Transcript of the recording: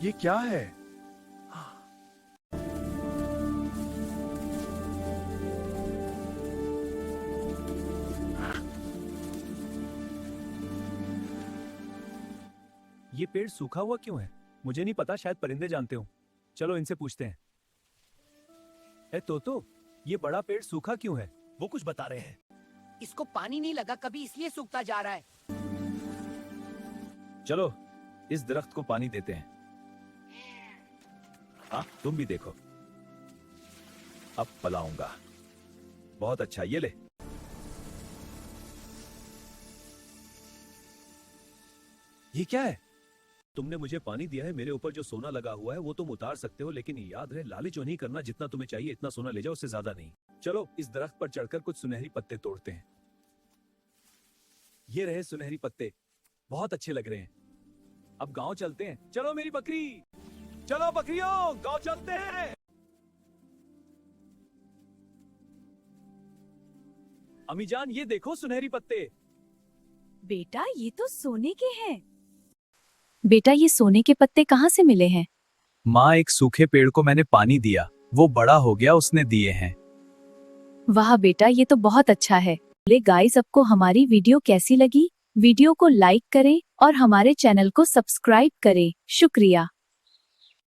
ये क्या है? ये पेड़ सूखा हुआ क्यों है? मुझे नहीं पता, शायद परिंदे जानते हो। चलो इनसे पूछते हैं। ए तोतो, ये बड़ा पेड़ सूखा क्यों है? वो कुछ बता रहे हैं। इसको पानी नहीं लगा कभी, इसलिए सूखता जा रहा है। चलो इस दरख्त को पानी देते हैं। हाँ, तुम भी देखो। अब पलाऊंगा। बहुत अच्छा, ये ले। ये क्या है? तुमने मुझे पानी दिया है, मेरे ऊपर जो सोना लगा हुआ है वो तुम उतार सकते हो, लेकिन याद रहे लालच नहीं करना। जितना तुम्हें चाहिए इतना सोना ले जाओ, उससे ज्यादा नहीं। चलो इस दरख्त पर चढ़कर कुछ सुनहरी पत्ते तोड़ते हैं। ये रहे सुनहरी पत्ते, बहुत अच्छे लग रहे हैं। अब गांव चलते हैं। चलो मेरी बकरी, चलो बकरियों, गांव चलते हैं। अम्मी जान, ये देखो सुनहरी पत्ते। बेटा ये तो सोने के हैं। बेटा ये सोने के पत्ते कहाँ से मिले हैं? माँ, एक सूखे पेड़ को मैंने पानी दिया, वो बड़ा हो गया, उसने दिए हैं। वाह बेटा, ये तो बहुत अच्छा है। बोले गाइस, आपको हमारी वीडियो कैसी लगी? वीडियो को लाइक करें और हमारे चैनल को सब्सक्राइब करें। शुक्रिया।